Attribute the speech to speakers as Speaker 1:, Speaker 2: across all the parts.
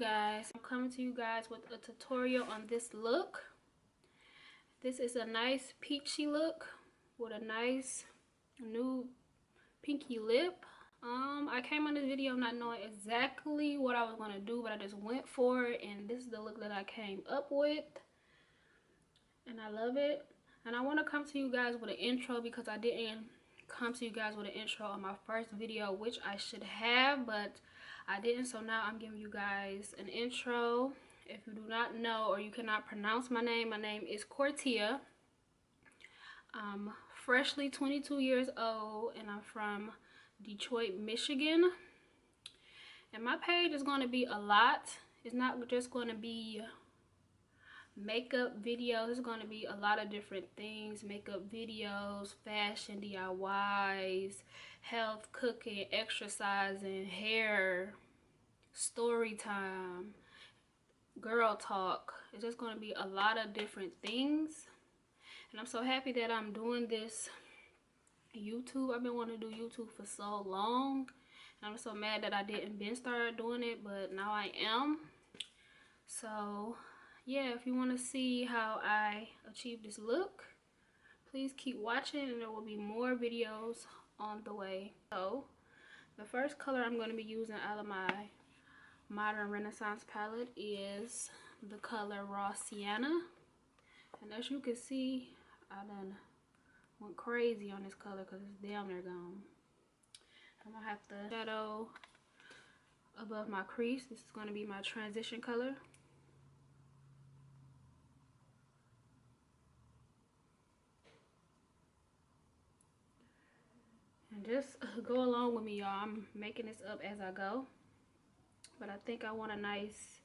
Speaker 1: guys, I'm coming to you guys with a tutorial on this look. This is a nice peachy look with a nice nude pinky lip. I came on this video not knowing exactly what I was going to do, but I just went for it, and this is the look that I came up with, and I love it. And I want to come to you guys with an intro because I didn't come to you guys with an intro on my first video, which I should have, but I didn't. So now I'm giving you guys an intro. If you do not know or you cannot pronounce my name is Cortia. I'm freshly 22 years old and I'm from Detroit, Michigan. And my page is going to be a lot. It's not just going to be makeup videos. It's going to be a lot of different things: makeup videos, fashion DIYs, health, cooking, exercising, hair, story time, girl talk. It's just going to be a lot of different things, and I'm so happy that I'm doing this YouTube. I've been wanting to do YouTube for so long, and I'm so mad that I didn't been start doing it, but now I am. So yeah, if you want to see how I achieve this look, please keep watching and there will be more videos on the way. So the first color I'm going to be using out of my Modern Renaissance palette is the color Raw Sienna. And as you can see, I done went crazy on this color because it's damn near gone. I'm going to have to shadow above my crease. This is going to be my transition color. And just go along with me, y'all. I'm making this up as I go. But I think I want a nice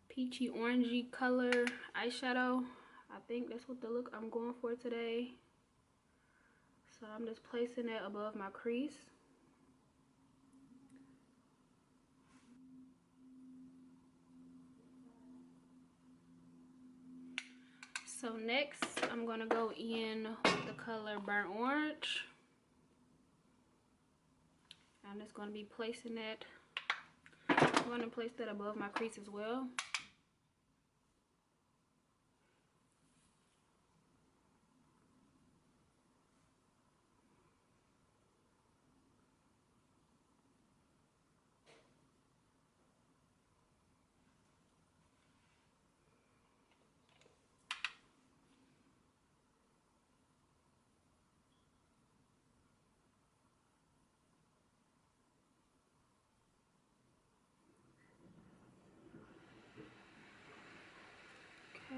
Speaker 1: peachy orangey color eyeshadow. I think that's what the look I'm going for today. So I'm just placing it above my crease. So next I'm going to go in with the color Burnt Orange. I'm just going to be placing it. I'm going to place that above my crease as well.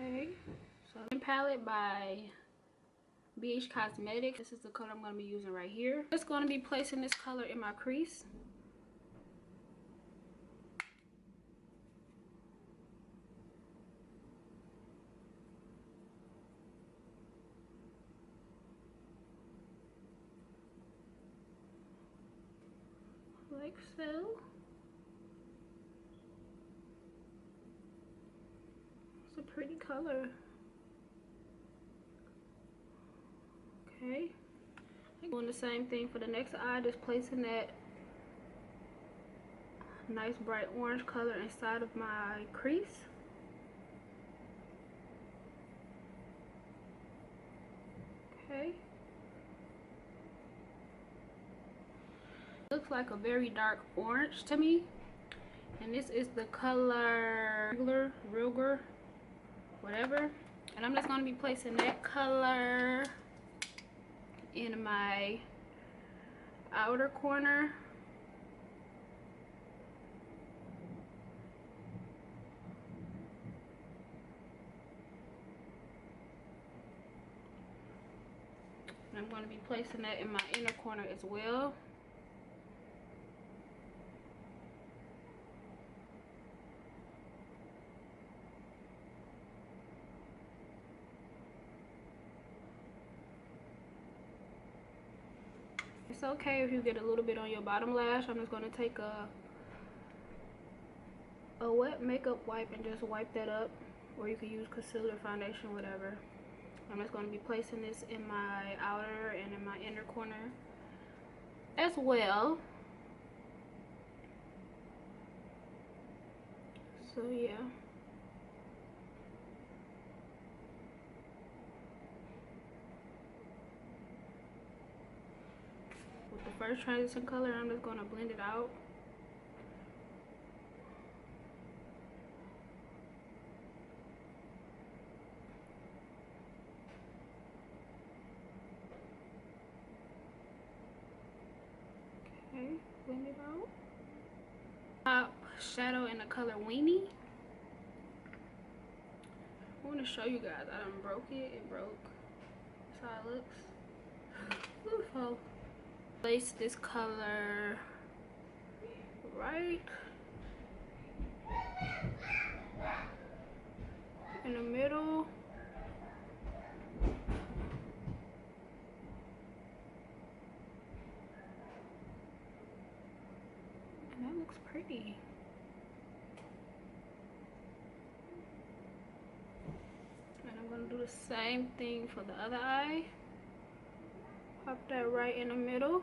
Speaker 1: Okay, so palette by BH Cosmetics. This is the color I'm going to be using right here. Just going to be placing this color in my crease. Like so. It's a pretty color. Okay, doing the same thing for the next eye, just placing that nice bright orange color inside of my crease. Okay, looks like a very dark orange to me, and this is the color Realger, whatever. And I'm just going to be placing that color in my outer corner. And I'm going to be placing that in my inner corner as well. It's okay if you get a little bit on your bottom lash. I'm just going to take a wet makeup wipe and just wipe that up, or you can use concealer, foundation, whatever. I'm just going to be placing this in my outer and in my inner corner as well. So yeah. With the first transition color, I'm just gonna blend it out. Okay, blend it out. Top shadow in the color Weenie. I want to show you guys. I done broke it. It broke. That's how it looks. Beautiful. Place this color right in the middle. And that looks pretty. And I'm gonna do the same thing for the other eye. Pop that right in the middle.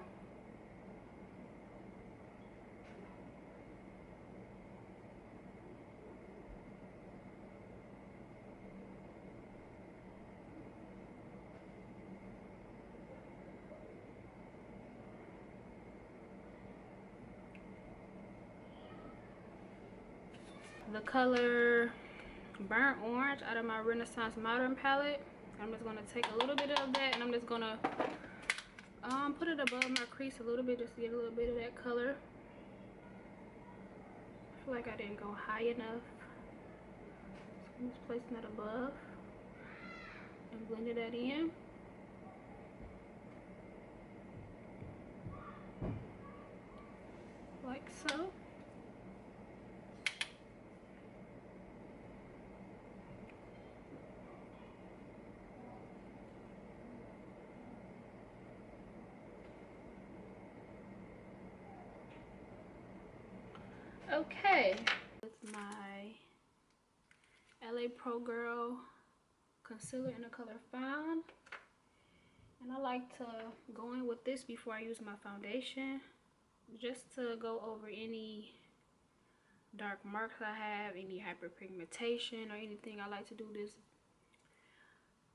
Speaker 1: The color Burnt Orange out of my Renaissance Modern palette. I'm just gonna take a little bit of that and I'm just gonna put it above my crease a little bit just to get a little bit of that color. I feel like I didn't go high enough. So I'm just placing that above and blending that in. Like so. Okay, with my LA Pro Girl concealer in the color Fawn, and I like to go in with this before I use my foundation, just to go over any dark marks I have, any hyperpigmentation or anything. I like to do this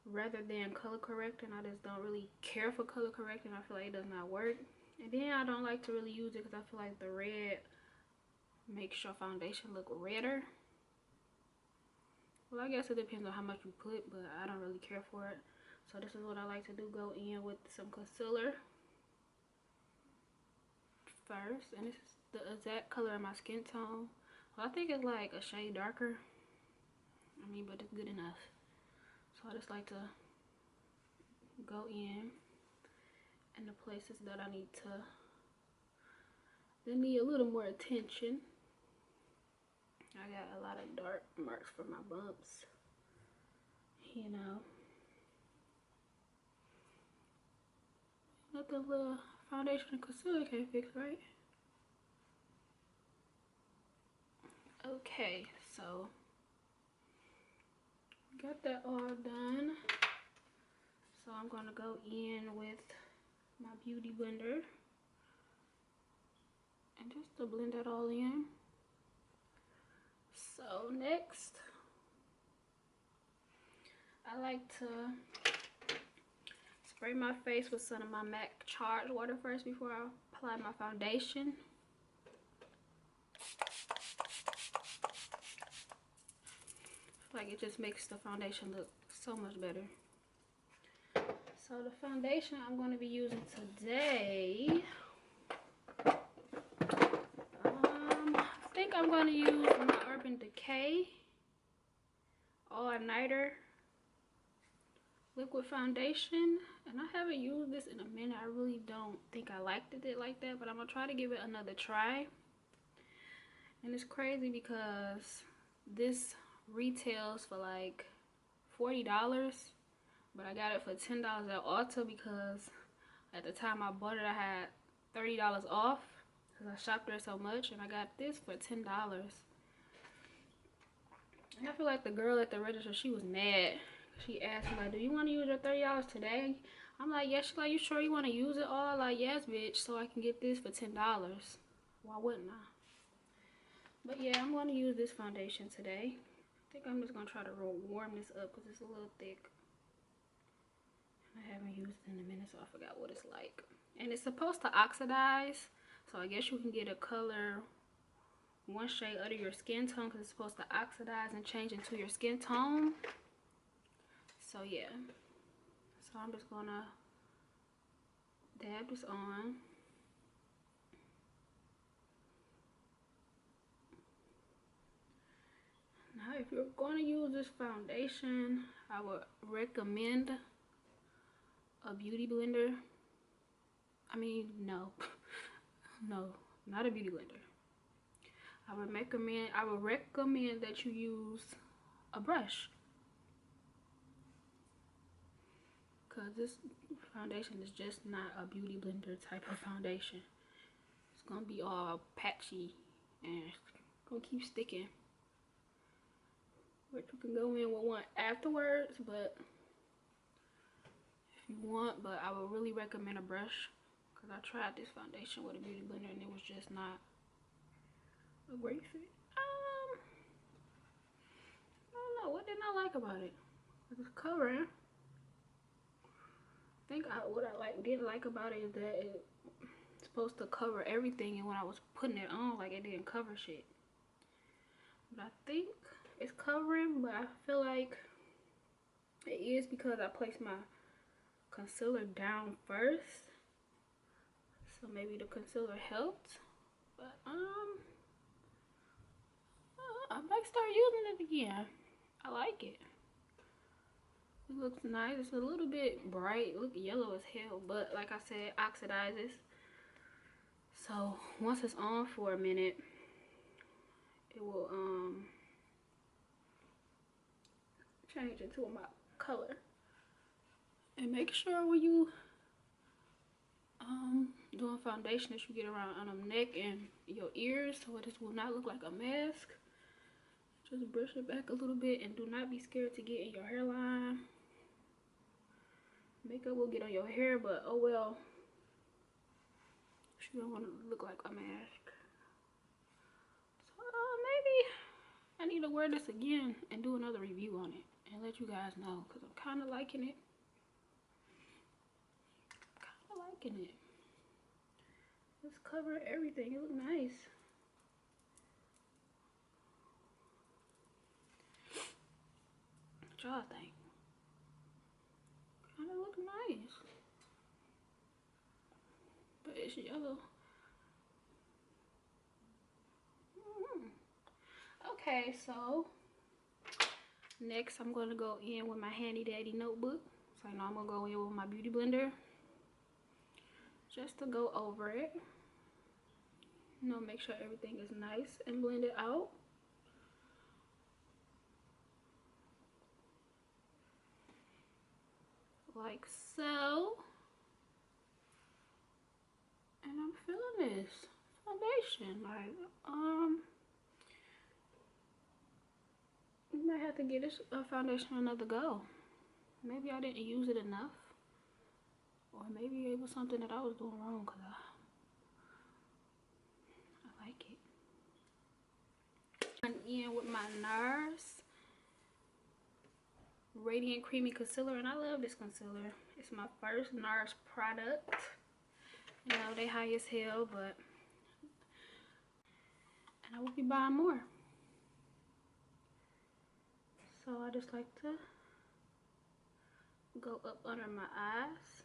Speaker 1: rather than color correcting. I just don't really care for color correcting. I feel like it does not work, and then I don't like to really use it because I feel like the red makes your foundation look redder. Well, I guess it depends on how much you put, but I don't really care for it. So this is what I like to do, go in with some concealer first. And this is the exact color of my skin tone. Well, I think it's like a shade darker. I mean, but it's good enough. So I just like to go in the places that I need to, they need a little more attention. I got a lot of dark marks from my bumps, you know. Nothing little foundation and concealer can't fix, right? Okay, so got that all done. So I'm gonna go in with my beauty blender and just to blend that all in. So next, I like to spray my face with some of my MAC Charged water first before I apply my foundation. Like it just makes the foundation look so much better. So the foundation I'm going to be using today, I think I'm going to use my Urban Decay All Nighter liquid foundation, and I haven't used this in a minute. I really don't think I liked it like that, but I'm gonna try to give it another try. And it's crazy because this retails for like $40, but I got it for $10 at Ulta because at the time I bought it I had $30 off because I shopped there so much, and I got this for $10. And I feel like the girl at the register, she was mad. She asked me like, do you want to use your $30 today? I'm like, yes. She's like, you sure you want to use it all? Like, yes, bitch, so I can get this for $10. Why wouldn't I? But yeah, I'm going to use this foundation today. I think I'm just going to try to warm this up because it's a little thick. I haven't used it in a minute, so I forgot what it's like. And it's supposed to oxidize, so I guess you can get a color one shade under your skin tone because it's supposed to oxidize and change into your skin tone. So yeah, so I'm just gonna dab this on. Now if you're going to use this foundation, I would recommend a beauty blender. I mean, no, no, not a beauty blender. I would recommend that you use a brush, because this foundation is just not a beauty blender type of foundation. It's gonna be all patchy and it's gonna keep sticking. But you can go in with one afterwards, but if you want, but I would really recommend a brush, because I tried this foundation with a beauty blender and it was just not a great fit. I don't know, what didn't I like about it? It's covering. I think what I didn't like about it is that it's supposed to cover everything, and when I was putting it on, like, it didn't cover shit. But I think it's covering, but I feel like it is because I placed my concealer down first, so maybe the concealer helped. But I might start using it again. I like it. It looks nice. It's a little bit bright. It looks yellow as hell, but like I said, oxidizes. So once it's on for a minute, it will change into my color. And make sure when you doing foundation that you get around on the neck and your ears, so this will not look like a mask. Just brush it back a little bit, and do not be scared to get in your hairline. Makeup will get on your hair, but oh well. You don't want to look like a mask. So maybe I need to wear this again and do another review on it and let you guys know, because I'm kind of liking it. Let's cover everything. It looks nice. What y'all think? Kind of look nice, but it's yellow. Okay, so next I'm gonna go in with my handy dandy notebook. So now I'm gonna go in with my beauty blender just to go over it. You know, make sure everything is nice and blended out. Like so. And I'm feeling this foundation. Like, you might have to give this foundation another go. Maybe I didn't use it enough. Or maybe it was something that I was doing wrong, because I like it. I'm in with my NARS Radiant Creamy Concealer, and I love this concealer. It's my first NARS product. You know, they high as hell, but and I will be buying more. So I just like to go up under my eyes.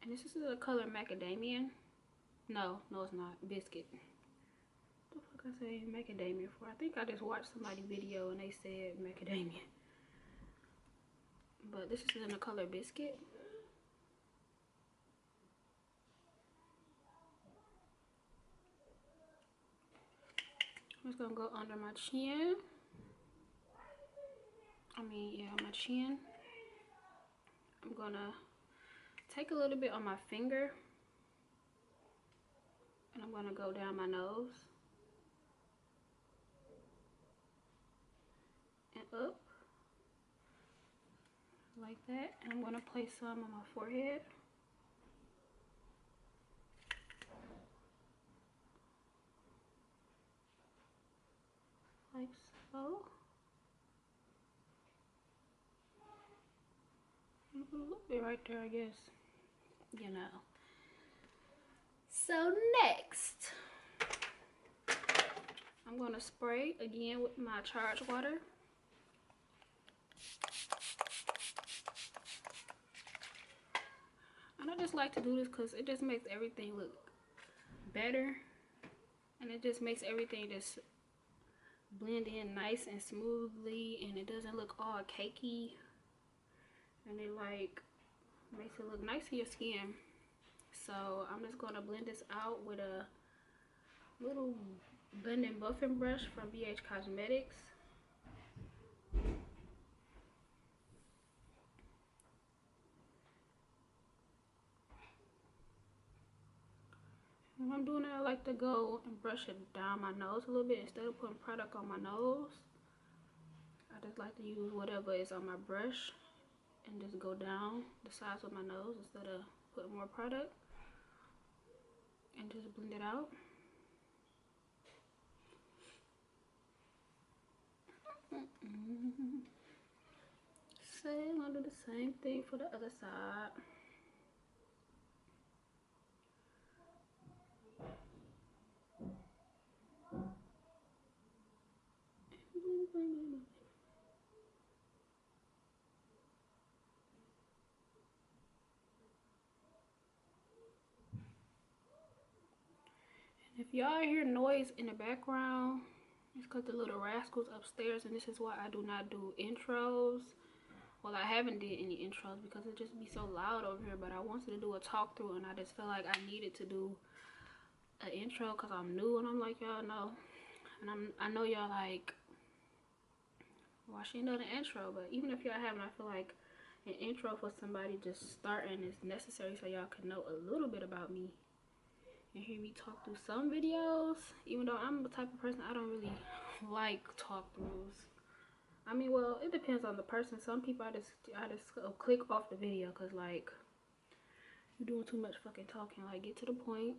Speaker 1: And this is the color Macadamia. No, it's not. Biscuit. What the fuck I say macadamia for? I think I just watched somebody's video and they said macadamia. But this is in the color Biscuit. I'm just gonna go under my chin. My chin. I'm gonna take a little bit on my finger, and I'm gonna go down my nose and up like that. And I'm gonna place some on my forehead. like so. A little bit right there, I guess. You know. So next, I'm gonna spray again with my charged water. And I just like to do this because it just makes everything look better. And it just makes everything just blend in nice and smoothly. And it doesn't look all cakey. And it like makes it look nice to your skin. So I'm just going to blend this out with a little blending buffing brush from BH Cosmetics. When I'm doing it, I like to go and brush it down my nose a little bit instead of putting product on my nose. I just like to use whatever is on my brush and just go down the sides of my nose instead of putting more product, and just blend it out. So I'm gonna do the same thing for the other side. If y'all hear noise in the background, it's because the little rascals upstairs, and this is why I do not do intros. Well, I haven't did any intros because it just be so loud over here, but I wanted to do a talk through, and I just felt like I needed to do an intro because I'm new, and I'm like, y'all know, and I know y'all like, why she ain't done an intro? But even if y'all haven't, I feel like an intro for somebody just starting is necessary so y'all can know a little bit about me and hear me talk through some videos. Even though I'm the type of person, I don't really like talk throughs. I mean, well, it depends on the person. Some people I just click off the video because like you're doing too much fucking talking. Like, get to the point.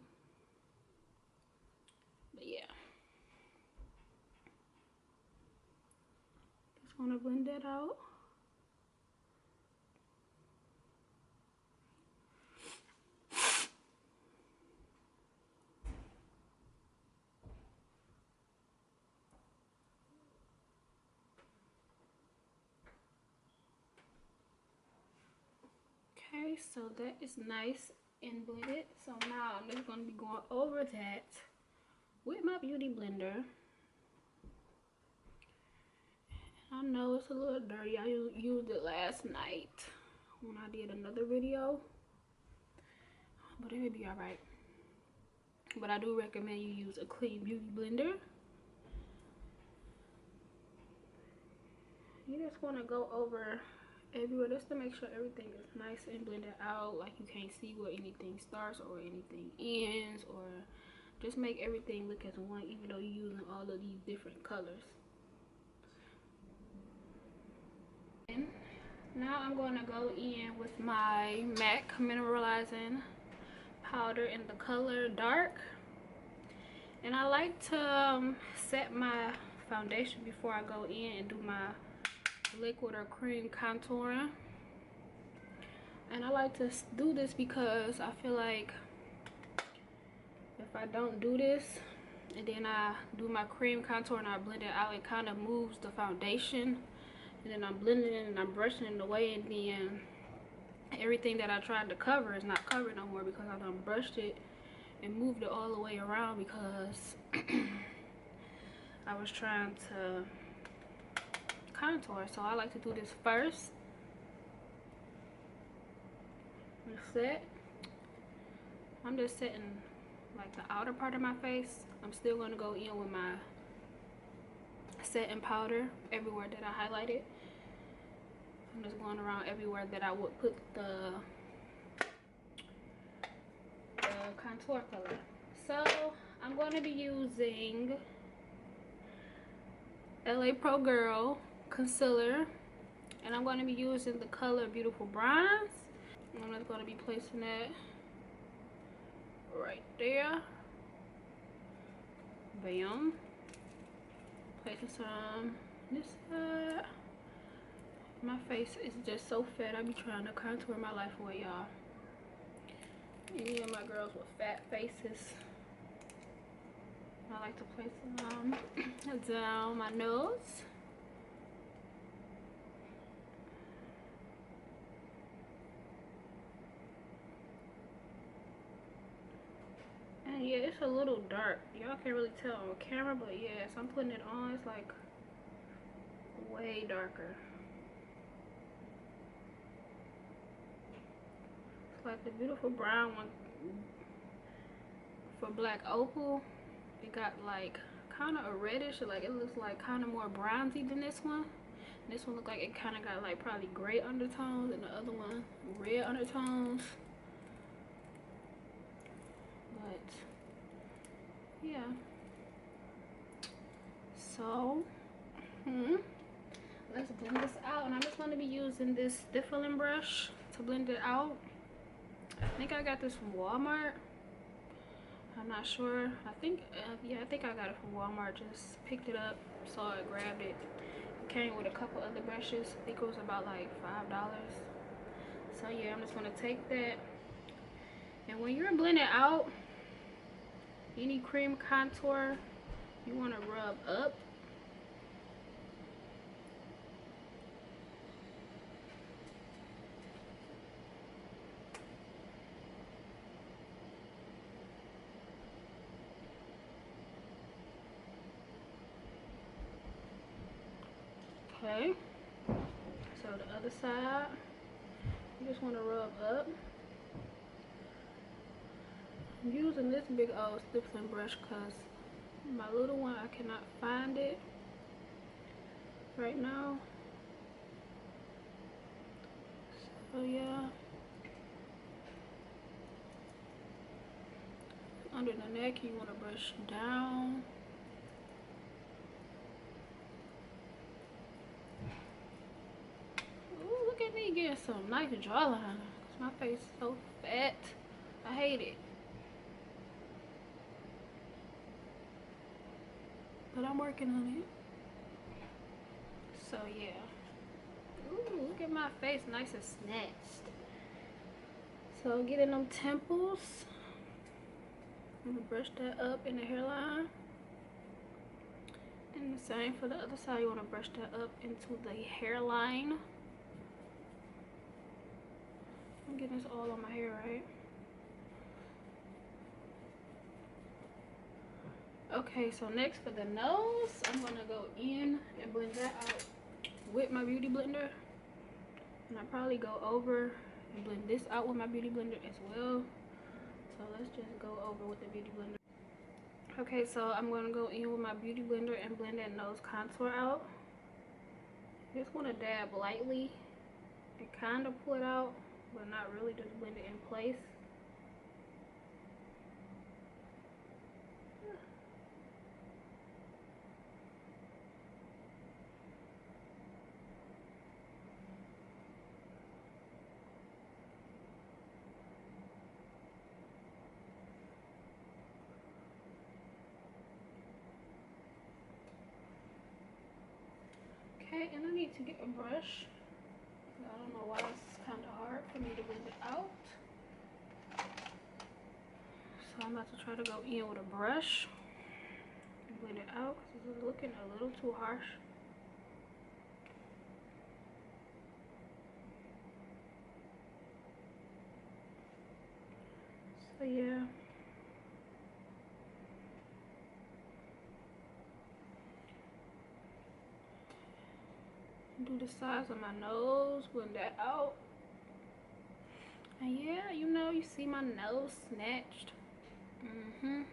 Speaker 1: But yeah, just want to blend that out. Okay, so that is nice and blended. So now I'm just going to be going over that with my beauty blender. I know it's a little dirty. I used it last night when I did another video, but it'll be alright. But I do recommend you use a clean beauty blender. You just want to go over everywhere just to make sure everything is nice and blended out, like you can't see where anything starts or anything ends, or just make everything look as one, even though you're using all of these different colors. And now I'm going to go in with my MAC mineralizing powder in the color dark, and I like to set my foundation before I go in and do my liquid or cream contouring. And I like to do this because I feel like if I don't do this and then I do my cream contour and I blend it out, it kind of moves the foundation, and then I'm blending it and I'm brushing it away, and then everything that I tried to cover is not covered no more because I done brushed it and moved it all the way around because I was trying to contour. So I like to do this first. Set. I'm just setting like the outer part of my face. I'm still going to go in with my setting powder everywhere that I highlighted. I'm just going around everywhere that I would put the contour color. So I'm going to be using LA Pro Girl concealer, and I'm going to be using the color Beautiful Bronze. I'm just going to be placing that right there. Bam. Placing some this side. My face is just so fat. I be trying to contour my life away, y'all. Any of my girls with fat faces, I like to place some down my nose. And yeah, it's a little dark. Y'all can't really tell on camera, but yeah, so I'm putting it on. It's like way darker. It's like the beautiful brown one for black opal. It got like kind of a reddish, like it looks like kind of more bronzy than this one. This one looked like it kind of got like probably gray undertones, and the other one red undertones. But yeah, so let's blend this out, and I'm just going to be using this stippling brush to blend it out. I think I got this from Walmart. I'm not sure. I think yeah, I think I got it from Walmart. Just picked it up, saw it, grabbed it. It came with a couple other brushes. I think it was about like $5. So yeah, I'm just going to take that, and when you're blending out any cream contour, you want to rub up. Okay, so the other side, you just want to rub up. I'm using this big old stippling brush because my little one, I cannot find it right now. So yeah, under the neck you want to brush down. Ooh, look at me getting some nice jawline. My face is so fat. I hate it. But I'm working on it. So yeah. Ooh, look at my face, nice and snatched. So getting them temples. I'm gonna brush that up in the hairline. And the same for the other side, you wanna brush that up into the hairline. I'm getting this all on my hair, right? Okay, so next for the nose, I'm gonna go in and blend that out with my beauty blender. And I'll probably go over and blend this out with my beauty blender as well. So let's just go over with the beauty blender. Okay, so I'm gonna go in with my beauty blender and blend that nose contour out. Just wanna dab lightly and kind of pull it out, but not really, just blend it in place. Okay, and I need to get a brush. I don't know why it's kind of hard for me to blend it out. So I'm about to try to go in with a brush and blend it out because it's looking a little too harsh. So yeah. Do the sides of my nose, blend that out. And yeah, you know, you see my nose snatched. Not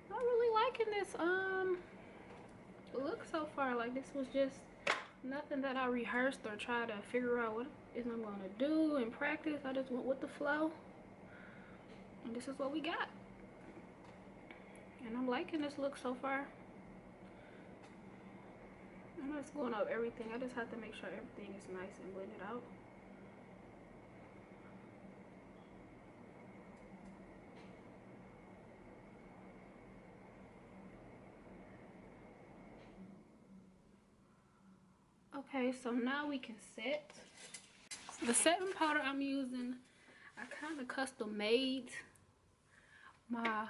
Speaker 1: really liking this look so far. Like, this was just nothing that I rehearsed or tried to figure out what is I'm gonna do in practice. I just went with the flow, and this is what we got. And I'm liking this look so far. I'm just going up everything. I just have to make sure everything is nice and blended out. Okay, so now we can set. The setting powder I'm using, I kind of custom made my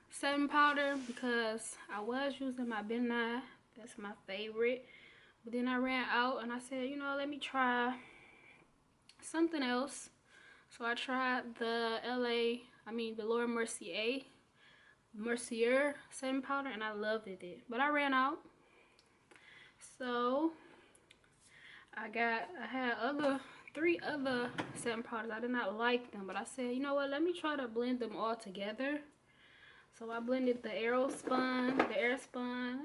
Speaker 1: setting powder because I was using my Ben-Nye. That's my favorite. But then I ran out and I said, you know, let me try something else. So I tried the Laura Mercier setting powder, and I loved it. But I ran out. So I had three other setting powders. I did not like them, but I said, you know what, let me try to blend them all together. So I blended the Airspun,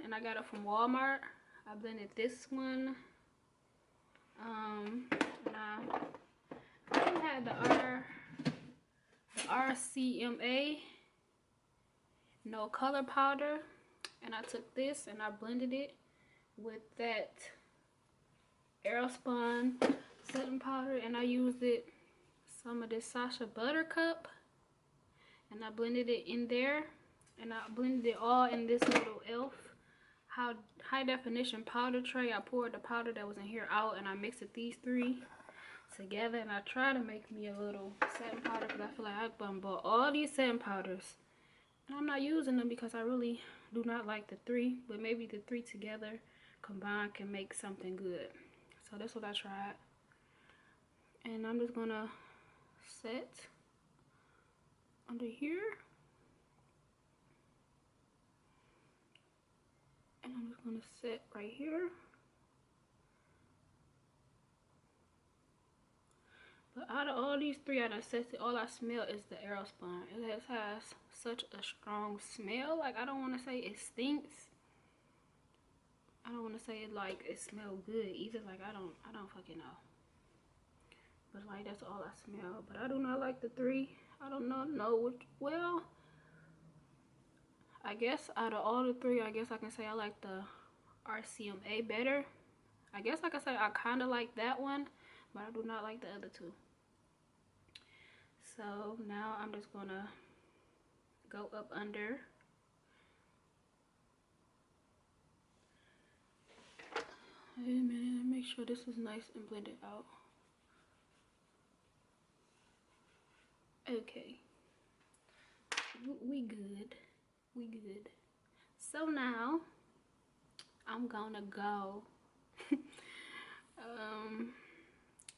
Speaker 1: and I got it from Walmart. I blended this one. And I had the RCMA no color powder, and I took this and I blended it with that Airspun setting powder, and I used some of this Sasha Buttercup, and I blended it in there, and I blended it all in this little e.l.f. high definition powder tray. I poured the powder that was in here out, and I mixed these three together, and I tried to make me a little setting powder because I feel like I bought all these setting powders and I'm not using them because I really do not like the three, but maybe the three together combined can make something good. So that's what I tried, and I'm just gonna set under here, and I'm just gonna set right here. But out of all these three I done set it, all I smell is the Airspun. It has such a strong smell. Like, I don't want to say it stinks. I don't want to say it like it smells good either. Like, I don't fucking know. But like, that's all I smell. But I do not like the three. I don't know which. Well, I guess out of all the three, I guess I can say I like the RCMA better. I guess I can say I kind of like that one, but I do not like the other two. So now I'm just gonna go up under. Wait a minute, make sure this is nice and blended out. Okay, we good. So now I'm gonna go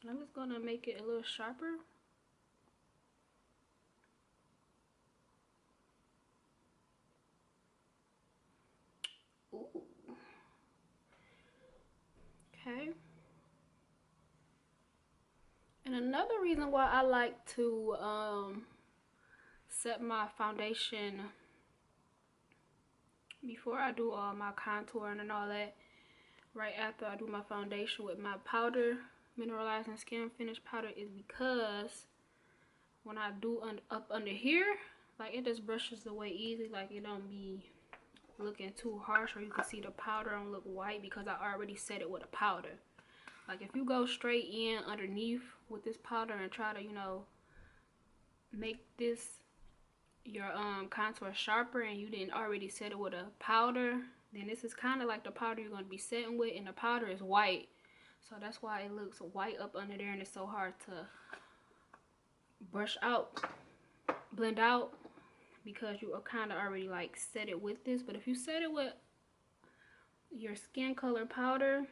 Speaker 1: I'm just gonna make it a little sharper. Ooh. Okay. And another reason why I like to set my foundation before I do all my contouring and all that, right after I do my foundation with my powder, mineralizing skin finish powder, is because when I do up under here, like, it just brushes away easy. Like, it don't be looking too harsh, or you can see the powder don't look white because I already set it with a powder. Like, if you go straight in underneath with this powder and try to, you know, make this your contour sharper, and you didn't already set it with a powder, then this is kind of like the powder you're going to be setting with, and the powder is white. So that's why it looks white up under there, and it's so hard to brush out, blend out, because you are kind of already like set it with this. But if you set it with your skin color powder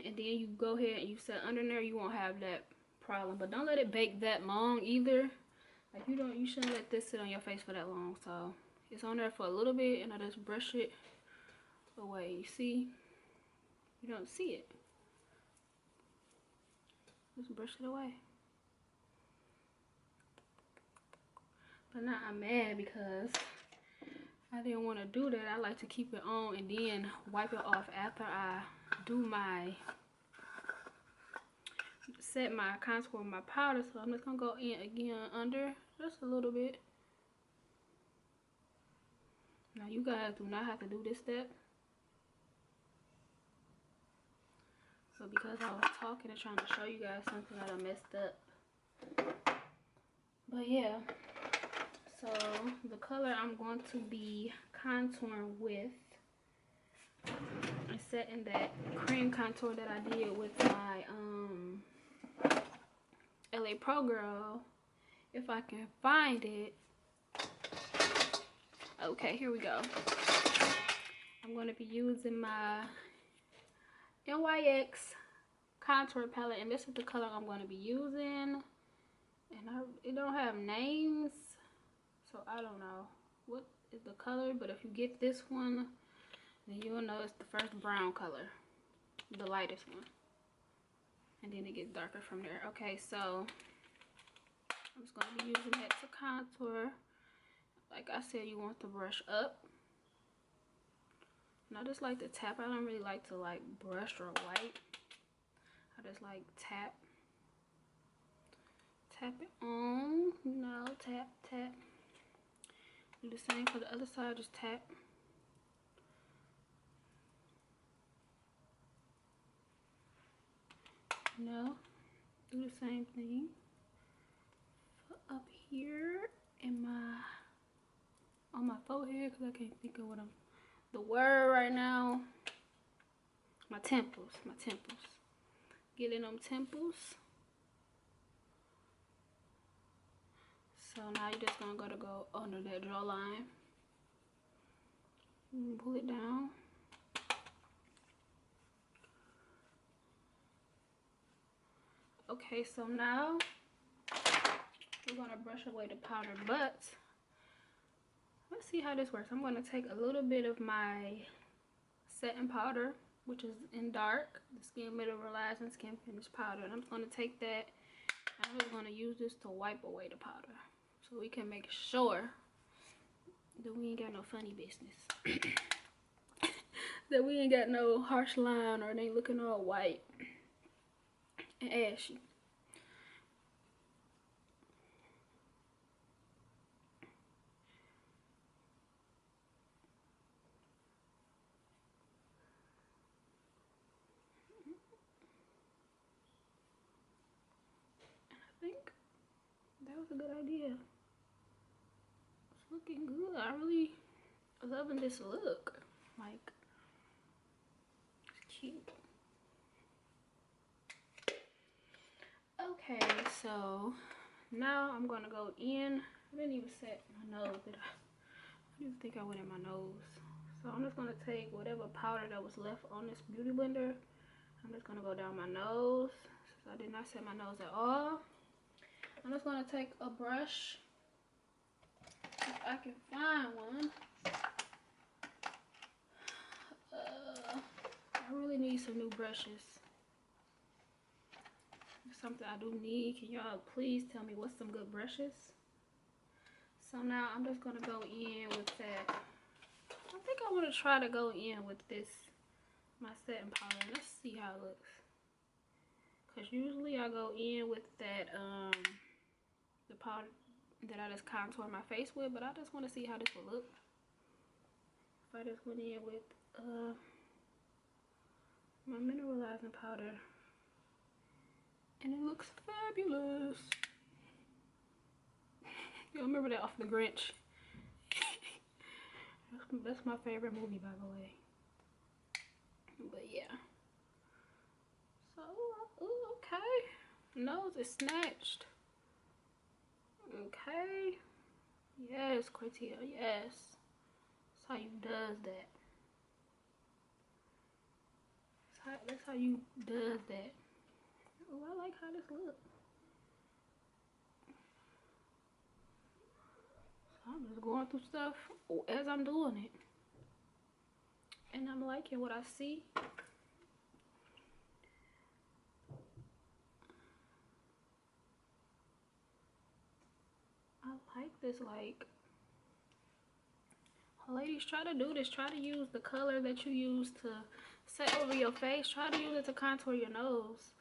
Speaker 1: and then you go ahead and you set under there, you won't have that problem. But don't let it bake that long either. Like, you shouldn't let this sit on your face for that long. So it's on there for a little bit, and I just brush it away. You see, you don't see it, just brush it away. But now I'm mad because I didn't want to do that. I like to keep it on and then wipe it off after I do my set my contour with my powder. So I'm just gonna go in again under just a little bit. Now, you guys do not have to do this step. So because I was talking and trying to show you guys something that I messed up. But yeah, so the color I'm going to be contouring with, let's setting that cream contour that I did with my LA Pro Girl. If I can find it. Okay, here we go. I'm going to be using my NYX contour palette, and this is the color I'm going to be using. And it don't have names, so I don't know what is the color, but if you get this one, then you will know it's the first brown color, the lightest one, and then it gets darker from there. Okay, so I'm just going to be using that to contour. Like I said, you want the brush up. And I just like to tap. I don't really like to like brush or wipe. I just like tap it on, you know, tap. Do the same for the other side, just tap. You know, do the same thing for up here in on my forehead, because I can't think of the word right now. My temples. Get in them temples. So now you're just gonna go under that jawline. Pull it down. Okay, so now we're gonna brush away the powder, but let's see how this works. I'm gonna take a little bit of my setting powder, which is in dark, the Skin Mineralizing Skin Finish powder, and I'm just gonna take that. I'm just gonna use this to wipe away the powder, so we can make sure that we ain't got no funny business. That we ain't got no harsh line or they looking all white and ashy. I think that was a good idea. It's looking good. I really loving this look. Like, it's cute. Okay, so now I'm gonna go in. I didn't even set my nose, did I? I didn't think I went in my nose. So I'm just gonna take whatever powder that was left on this beauty blender. I'm just gonna go down my nose, since I did not set my nose at all. I'm just gonna take a brush, if I can find one. I really need some new brushes. It's something I do need. Can y'all please tell me what's some good brushes? So now I'm just gonna go in with that. I think I want to try to go in with this, my setting powder. Let's see how it looks. Cause usually I go in with that the powder that I just contour my face with, but I just want to see how this will look. If I just went in with my mineralizing powder, and it looks fabulous. You remember that off The Grinch? That's my favorite movie, by the way. But yeah. So, ooh, okay. Nose is snatched. Okay. Yes, Cortia, yes. That's how you does that. That's how you does that. Oh, I like how this looks. So I'm just going through stuff as I'm doing it. And I'm liking what I see. I like this, like, ladies, try to do this. Try to use the color that you use to set over your face. Try to use it to contour your nose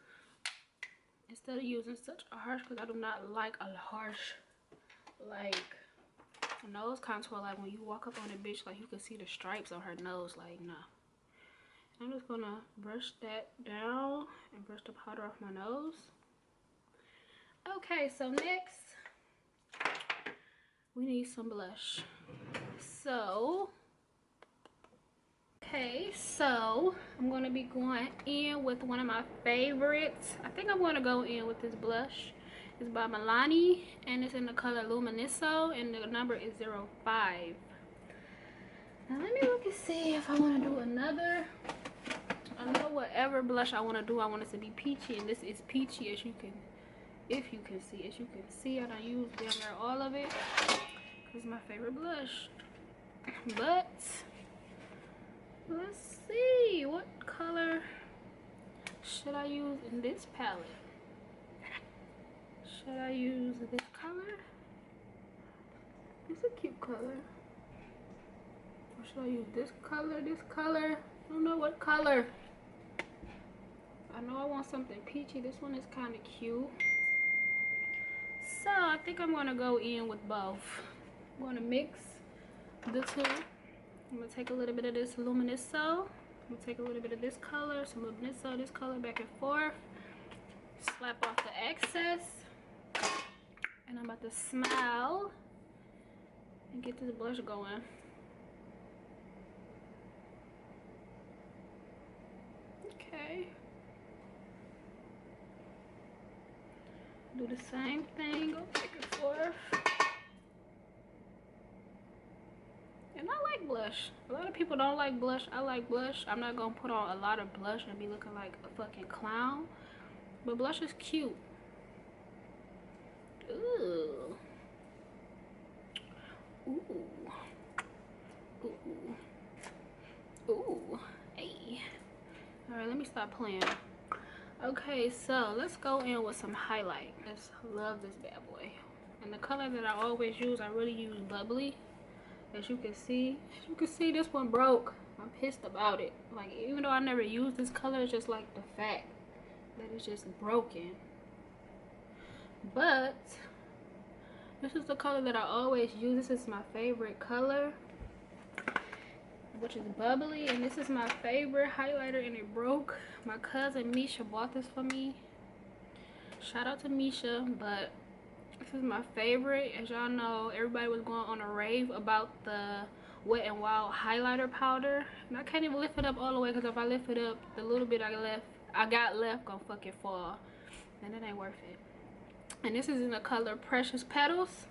Speaker 1: instead of using such a harsh, because I do not like a harsh, like, nose contour. Like when you walk up on a bitch, like you can see the stripes on her nose. Like, nah. I'm just gonna brush that down and brush the powder off my nose. Okay, so next we need some blush. So, Okay, so I'm gonna be going in with one of my favorites. I think I'm gonna go in with this blush. It's by Milani and it's in the color Luminiso and the number is 05. Now let me look and see if I want to do another. I know whatever blush I want to do, I want it to be peachy, and this is peachy as you can, if you can see, as you can see. I don't use damn near all of it. It's my favorite blush. But let's see, what color should I use in this palette? Should I use this color? It's a cute color. Or should I use this color, this color? I don't know what color. I know I want something peachy. This one is kind of cute. So I think I'm gonna go in with both. I'm gonna mix the two. I'm gonna take a little bit of this Luminiso. I'm gonna take a little bit of this color, some Luminiso, this color, back and forth. Slap off the excess. And I'm about to smile and get this blush going. Okay. Do the same thing, go back and forth. And I like blush. A lot of people don't like blush. I like blush. I'm not gonna put on a lot of blush and be looking like a fucking clown. But blush is cute. Ooh. Ooh. Ooh. Ooh. Hey. Alright, let me stop playing. Okay, so let's go in with some highlight. Let's love this bad boy. And the color that I always use, I really use Bubbly. As you can see, this one broke. I'm pissed about it. Like, even though I never used this color, it's just like the fact that it's just broken. But this is the color that I always use. This is my favorite color, which is Bubbly, and this is my favorite highlighter, and it broke. My cousin Misha bought this for me. Shout out to Misha. But this is my favorite. As y'all know, everybody was going on a rave about the Wet n Wild highlighter powder, and I can't even lift it up all the way, because if I lift it up, the little bit I got left gonna fucking fall, and it ain't worth it. And this is in the color Precious Petals.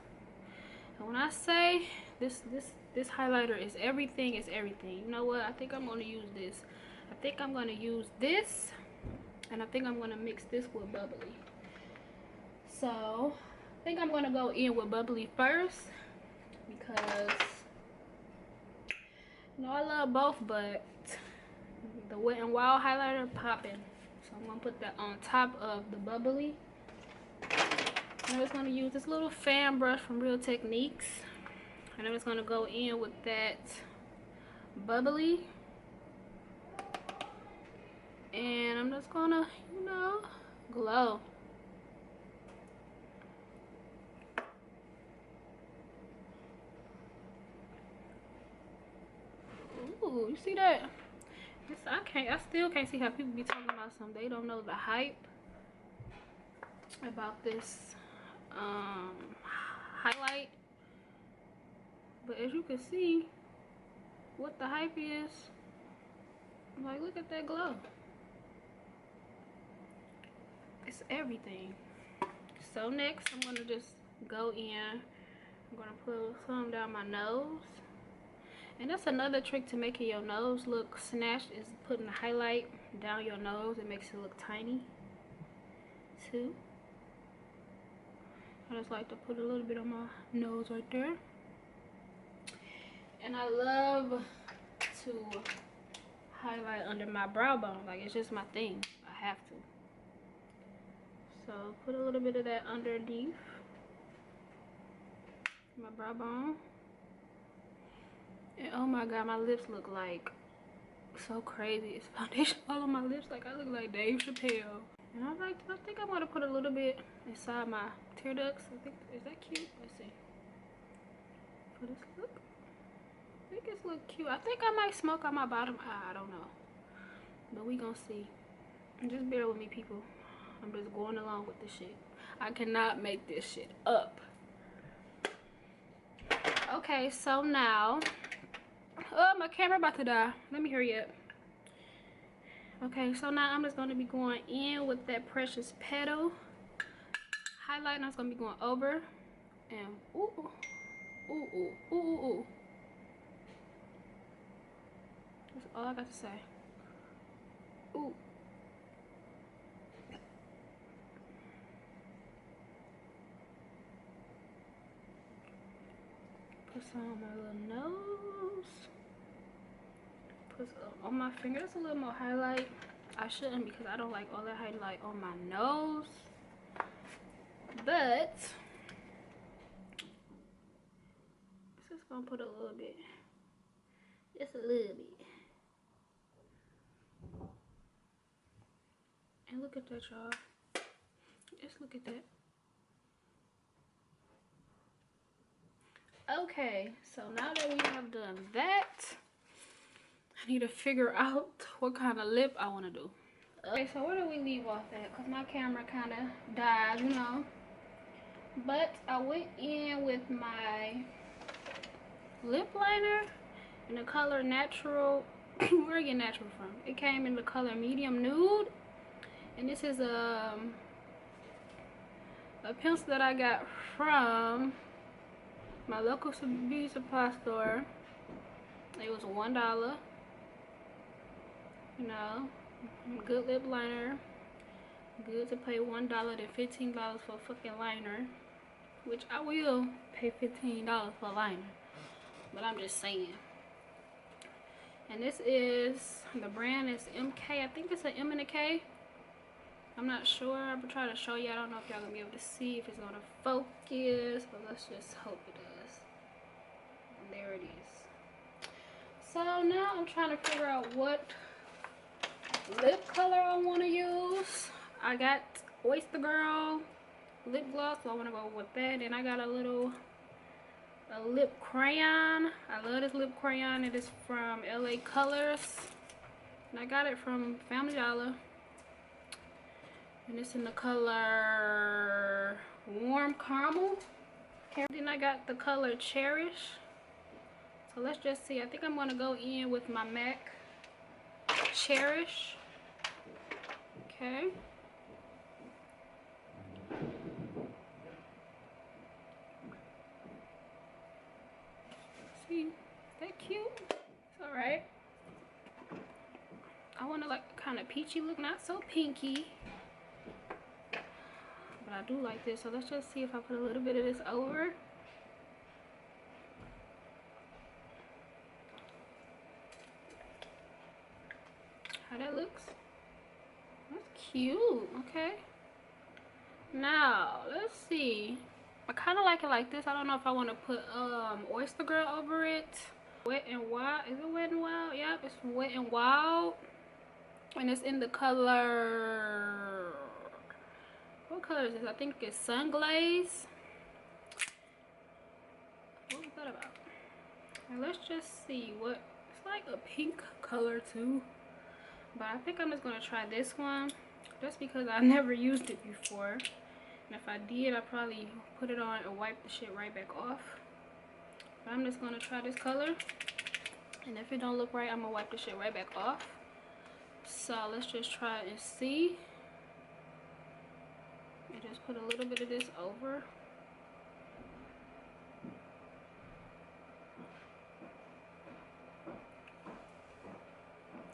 Speaker 1: And when I say this highlighter is everything, it's everything. You know what? I think I'm gonna use this. I think I'm gonna use this, and I think I'm gonna mix this with Bubbly. So I think I'm gonna go in with Bubbly first, because you know I love both, but the Wet n Wild highlighter popping. So I'm gonna put that on top of the Bubbly. And I'm just gonna use this little fan brush from Real Techniques, and I'm just gonna go in with that Bubbly, and I'm just gonna, you know, glow. Ooh, you see that? I still can't see how people be talking about something. They don't know the hype about this highlight. But as you can see, what the hype is, like, look at that glow. It's everything. So next, I'm gonna just go in. I'm gonna put some down my nose. And that's another trick to making your nose look snatched, is putting the highlight down your nose. It makes it look tiny too. I just like to put a little bit on my nose right there. And I love to highlight under my brow bone. Like, it's just my thing. I have to. So put a little bit of that underneath my brow bone. And oh my god, my lips look like so crazy. It's foundation all on my lips. Like, I look like Dave Chappelle. And I think I'm gonna put a little bit inside my tear ducts. I think, is that cute? Let's see. For this look, I think it's look cute. I think I might smoke on my bottom eye. I don't know, but we gonna see. And just bear with me, people. I'm just going along with this shit. I cannot make this shit up. Okay, so now Oh, my camera about to die. Let me hurry up. Okay, so now I'm just going to be going in with that Precious Petal highlight. And I'm just going to be going over. And ooh, ooh, ooh, ooh, ooh, ooh. That's all I got to say. Ooh. Put some on my little nose. Put some on my finger. That's a little more highlight. I shouldn't because I don't like all that highlight on my nose. But just gonna put a little bit. Just a little bit. And look at that, y'all. Just look at that. Okay, so now that we have done that, I need to figure out what kind of lip I want to do. Okay, so where do we leave off at? Because my camera kind of died, you know. But I went in with my lip liner in the color Natural. Where did I get Natural from? It came in the color Medium Nude. And this is a pencil that I got from my local beauty supply store. It was $1. You know, good lip liner. Good to pay $1 to $15 for a fucking liner. Which I will pay $15 for a liner. But I'm just saying. And this is, the brand is MK. I think it's an M and a K. I'm not sure. I'm gonna try to show you. I don't know if y'all gonna be able to see if it's gonna focus, but let's just hope it does. And there it is. So now I'm trying to figure out what lip color I want to use. I got Oyster Girl lip gloss, so I want to go with that. And I got a lip crayon. I love this lip crayon. It is from LA Colors, and I got it from Family Dollar. And it's in the color Warm Caramel. Then I got the color Cherish. So let's just see. I think I'm going to go in with my MAC Cherish. Okay. See, is that cute? It's alright. I want to like kind of peachy look, not so pinky. But I do like this, so let's just see if I put a little bit of this over. How that looks. That's cute. Okay. Now, let's see. I kind of like it like this. I don't know if I want to put Oyster Girl over it. Wet and Wild. Is it Wet and Wild? Yep, it's Wet and Wild. And it's in the color... What color is this? I think it's Sun Glaze. What was that about? And let's just see what... It's like a pink color too. But I think I'm just going to try this one. Just because I never used it before. And if I did, I'd probably put it on and wipe the shit right back off. But I'm just going to try this color. And if it don't look right, I'm going to wipe the shit right back off. So let's just try it and see. And just put a little bit of this over.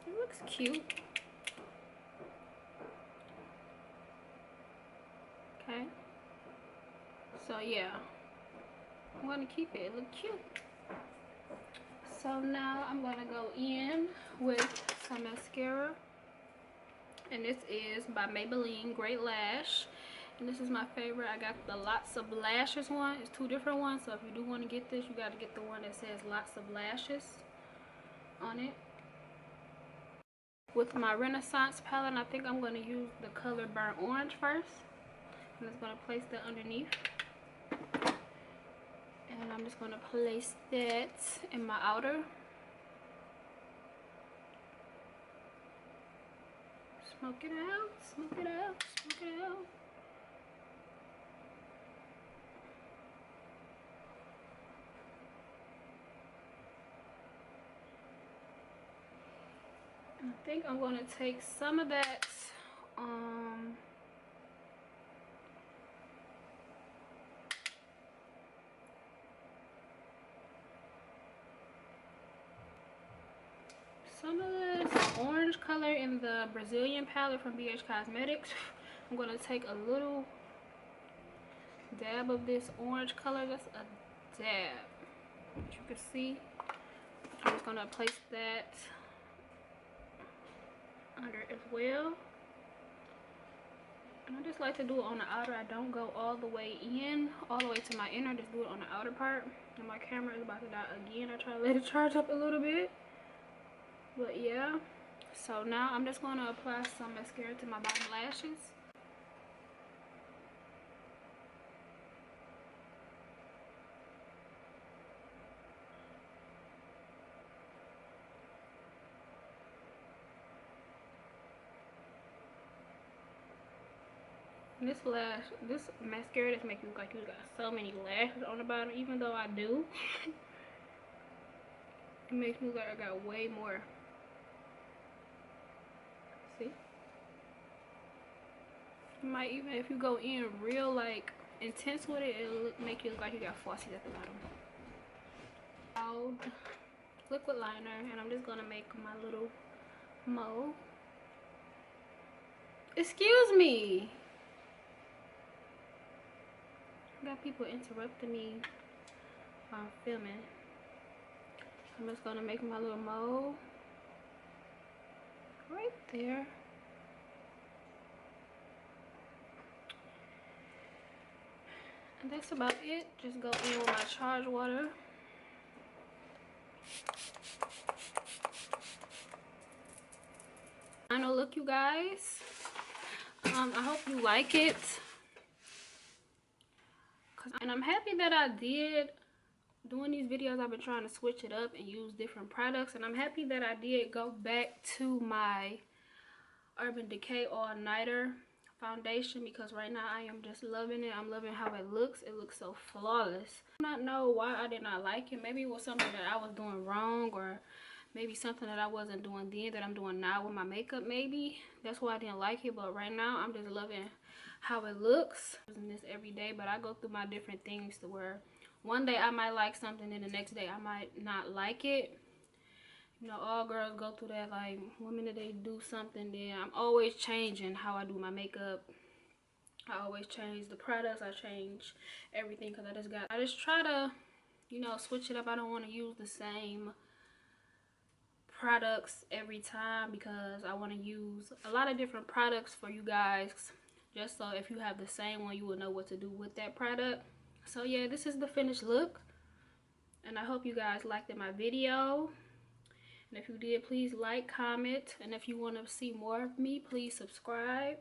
Speaker 1: It looks cute. Okay. So yeah, I'm gonna keep it. It look cute. So now I'm gonna go in with some mascara. And this is by Maybelline Great Lash. And this is my favorite. I got the Lots of Lashes one. It's two different ones. So if you do want to get this, you got to get the one that says Lots of Lashes on it. With my Renaissance palette, I think I'm going to use the color Burnt Orange first. I'm just going to place that underneath. And I'm just going to place that in my outer. Smoke it out, smoke it out, smoke it out. think I'm going to take some of that some of this orange color in the Brazilian palette from BH Cosmetics. I'm going to take a little dab of this orange color. That's a dab, as you can see. I'm just going to place that under as well. And I just like to do it on the outer. I don't go all the way in, all the way to my inner. I just do it on the outer part. And my camera is about to die again. I try to let it charge up a little bit. But yeah. So now I'm just going to apply some mascara to my bottom lashes. And this mascara just makes you look like you got so many lashes on the bottom, even though I do. It makes me look like I got way more. See? You might even, if you go in real like intense with it, it'll make you look like you got falsies at the bottom. Liquid liner, and I'm just gonna make my little mole. Excuse me. I got people interrupting me while I'm filming. I'm just gonna make my little mole right there. And that's about it. Just go in with my charged water. Final look, you guys. I hope you like it. And I'm happy that I did. Doing these videos, I've been trying to switch it up and use different products. And I'm happy that I did go back to my Urban Decay All Nighter foundation, because right now I am just loving it. I'm loving how it looks. It looks so flawless. I do not know why I did not like it. Maybe it was something that I was doing wrong, or maybe something that I wasn't doing then that I'm doing now with my makeup. Maybe that's why I didn't like it. But right now I'm just loving how it looks. I'm using this every day, but I go through my different things to where one day I might like something and the next day I might not like it. You know, all girls go through that. Like, one minute they do something, then I'm always changing how I do my makeup. I always change the products. I change everything, because I just try to, you know, switch it up. I don't want to use the same products every time, because I want to use a lot of different products for you guys, just so if you have the same one, you will know what to do with that product. So yeah, this is the finished look, and I hope you guys liked my video. And if you did, please like, comment, and if you want to see more of me, please subscribe.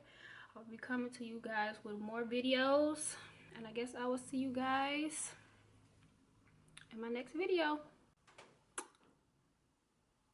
Speaker 1: I'll be coming to you guys with more videos, and I guess I will see you guys in my next video.